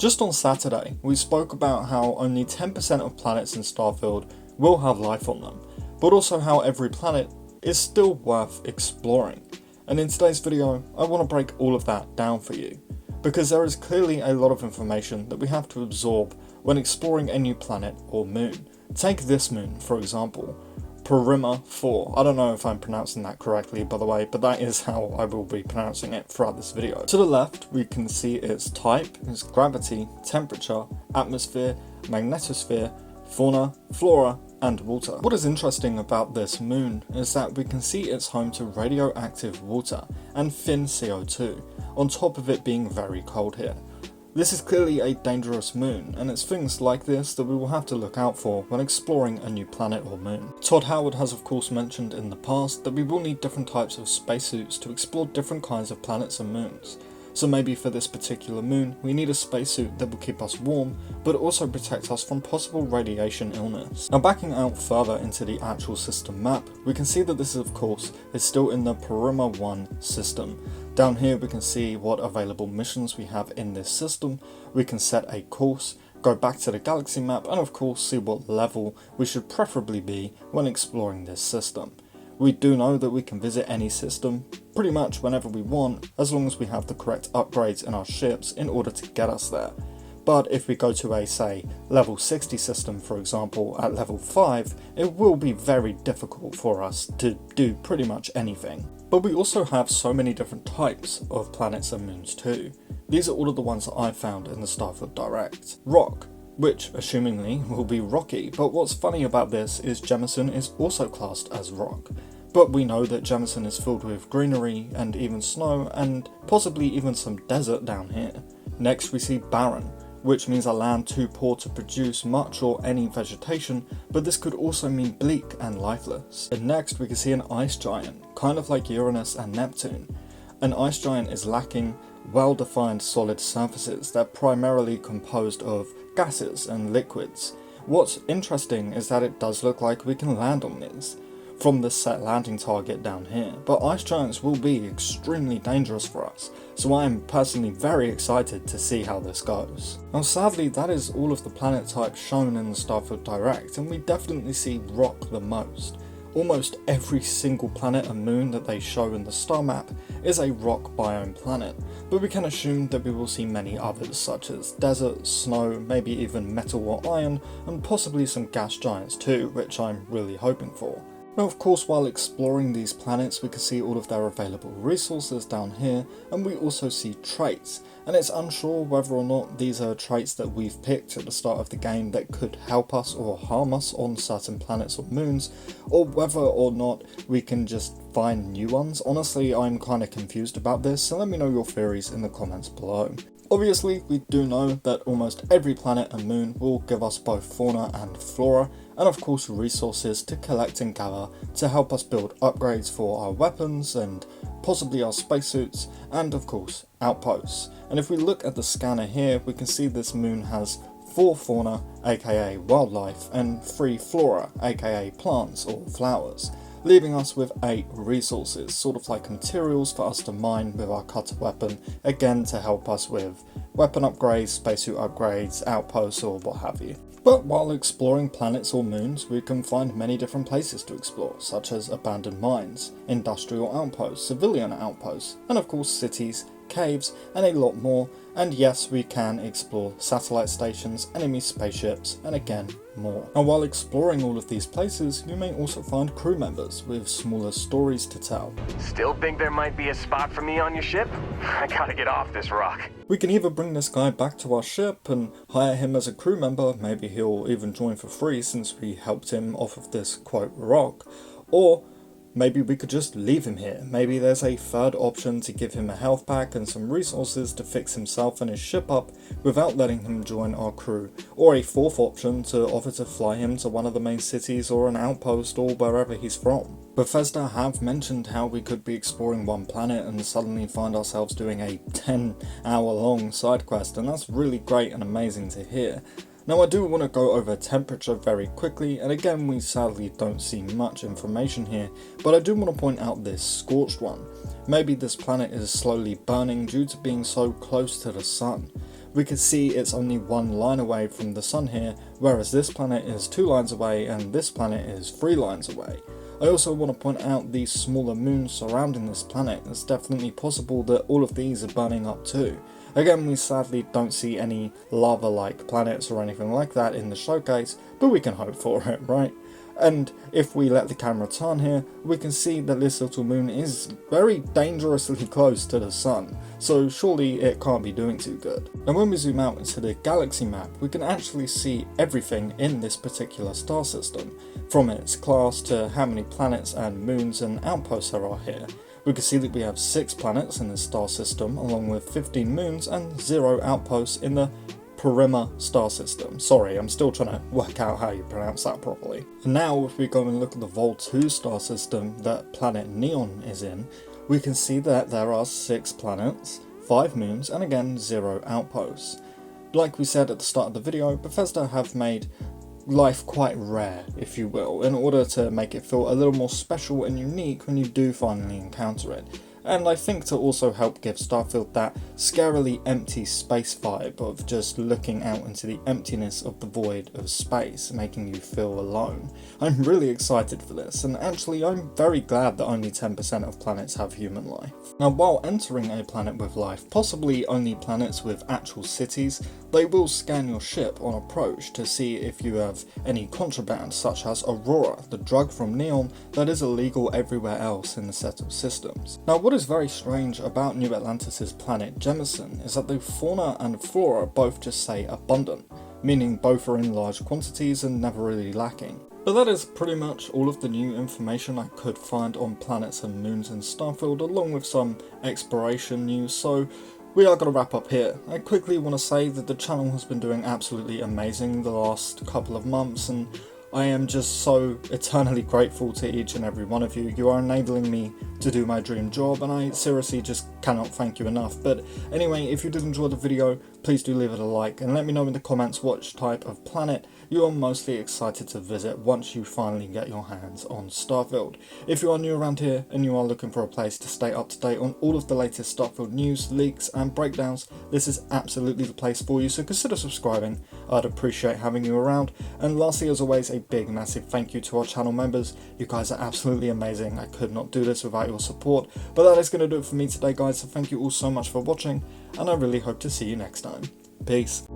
Just on Saturday, we spoke about how only 10% of planets in Starfield will have life on them, but also how every planet is still worth exploring. And in today's video, I want to break all of that down for you, because there is clearly a lot of information that we have to absorb when exploring a new planet or moon. Take this moon, for example, Perima 4. I don't know if I'm pronouncing that correctly, by the way, but that is how I will be pronouncing it throughout this video. To the left, we can see its type, its gravity, temperature, atmosphere, magnetosphere, fauna, flora, and water. What is interesting about this moon is that we can see it's home to radioactive water and thin CO2, on top of it being very cold here. This is clearly a dangerous moon, and it's things like this that we will have to look out for when exploring a new planet or moon. Todd Howard has of course mentioned in the past that we will need different types of spacesuits to explore different kinds of planets and moons. So maybe for this particular moon, we need a spacesuit that will keep us warm, but also protect us from possible radiation illness. Now backing out further into the actual system map, we can see that this of course is still in the Perima 1 system. Down here we can see what available missions we have in this system, we can set a course, go back to the galaxy map, and of course see what level we should preferably be when exploring this system. We do know that we can visit any system pretty much whenever we want, as long as we have the correct upgrades in our ships in order to get us there. But if we go to a, say, level 60 system for example at level 5, it will be very difficult for us to do pretty much anything. But we also have so many different types of planets and moons too. These are all of the ones that I found in the Starfield Direct. Rock, which assumingly will be rocky, but what's funny about this is Jemison is also classed as rock. But we know that Jemison is filled with greenery and even snow and possibly even some desert down here. Next we see barren, which means a land too poor to produce much or any vegetation, but this could also mean bleak and lifeless. And next we can see an ice giant, kind of like Uranus and Neptune. An ice giant is lacking well-defined solid surfaces that are primarily composed of gases and liquids. What's interesting is that it does look like we can land on these from the set landing target down here, but ice giants will be extremely dangerous for us, so I am personally very excited to see how this goes. Now sadly that is all of the planet types shown in the Starfield Direct, and we definitely see rock the most. Almost every single planet and moon that they show in the star map is a rock biome planet, but we can assume that we will see many others such as desert, snow, maybe even metal or iron, and possibly some gas giants too, which I'm really hoping for. Now of course while exploring these planets we can see all of their available resources down here, and we also see traits, and it's unsure whether or not these are traits that we've picked at the start of the game that could help us or harm us on certain planets or moons, or whether or not we can just find new ones. Honestly, I'm kind of confused about this, so let me know your theories in the comments below. Obviously, we do know that almost every planet and moon will give us both fauna and flora, and of course resources to collect and gather to help us build upgrades for our weapons and possibly our spacesuits, and of course outposts. And if we look at the scanner here, we can see this moon has 4 fauna, aka wildlife, and 3 flora, aka plants or flowers, leaving us with 8 resources, sort of like materials for us to mine with our cutter weapon, again to help us with weapon upgrades, spacesuit upgrades, outposts or what have you. But while exploring planets or moons, we can find many different places to explore, such as abandoned mines, industrial outposts, civilian outposts, and of course cities, caves, and a lot more. And yes, we can explore satellite stations, enemy spaceships, and again, more. And while exploring all of these places, you may also find crew members with smaller stories to tell. Still think there might be a spot for me on your ship? I gotta get off this rock. We can either bring this guy back to our ship and hire him as a crew member, maybe he'll even join for free since we helped him off of this quote rock, or maybe we could just leave him here. Maybe there's a third option to give him a health pack and some resources to fix himself and his ship up without letting him join our crew, or a fourth option to offer to fly him to one of the main cities or an outpost or wherever he's from. Bethesda have mentioned how we could be exploring one planet and suddenly find ourselves doing a 10-hour long side quest, and that's really great and amazing to hear. Now I do want to go over temperature very quickly, and again we sadly don't see much information here, but I do want to point out this scorched one. Maybe this planet is slowly burning due to being so close to the sun. we can see it's only 1 line away from the sun here, whereas this planet is 2 lines away and this planet is 3 lines away. I also want to point out these smaller moons surrounding this planet. It's definitely possible that all of these are burning up too. Again, we sadly don't see any lava-like planets or anything like that in the showcase, but we can hope for it, right? And if we let the camera turn here, we can see that this little moon is very dangerously close to the sun, so surely it can't be doing too good. And when we zoom out into the galaxy map, we can actually see everything in this particular star system, from its class to how many planets and moons and outposts there are here. We can see that we have 6 planets in this star system, along with 15 moons and 0 outposts in the Perimeter star system. Sorry, I'm still trying to work out how you pronounce that properly. And now if we go and look at the Vol 2 star system that planet Neon is in, we can see that there are 6 planets, 5 moons, and again 0 outposts. Like we said at the start of the video, Bethesda have made life quite rare, if you will, in order to make it feel a little more special and unique when you do finally encounter it. And I think to also help give Starfield that scarily empty space vibe of just looking out into the emptiness of the void of space, making you feel alone. I'm really excited for this, and actually I'm very glad that only 10% of planets have human life. Now, while entering a planet with life, possibly only planets with actual cities, they will scan your ship on approach to see if you have any contraband, such as Aurora, the drug from Neon that is illegal everywhere else in the settled systems. Now, what is very strange about New Atlantis' planet Jemison is that the fauna and flora both just say abundant, meaning both are in large quantities and never really lacking. But that is pretty much all of the new information I could find on planets and moons in Starfield, along with some exploration news, so we are going to wrap up here. I quickly want to say that the channel has been doing absolutely amazing the last couple of months, and I am just so eternally grateful to each and every one of you. You are enabling me to do my dream job, and I seriously just cannot thank you enough. But anyway, if you did enjoy the video, please do leave it a like and let me know in the comments which type of planet you are mostly excited to visit once you finally get your hands on Starfield. If you are new around here and you are looking for a place to stay up to date on all of the latest Starfield news, leaks and breakdowns, this is absolutely the place for you, so consider subscribing. I'd appreciate having you around. And lastly, as always, a big massive thank you to our channel members. You guys are absolutely amazing. I could not do this without your support. But that is going to do it for me today, guys, so thank you all so much for watching, and I really hope to see you next time. Peace.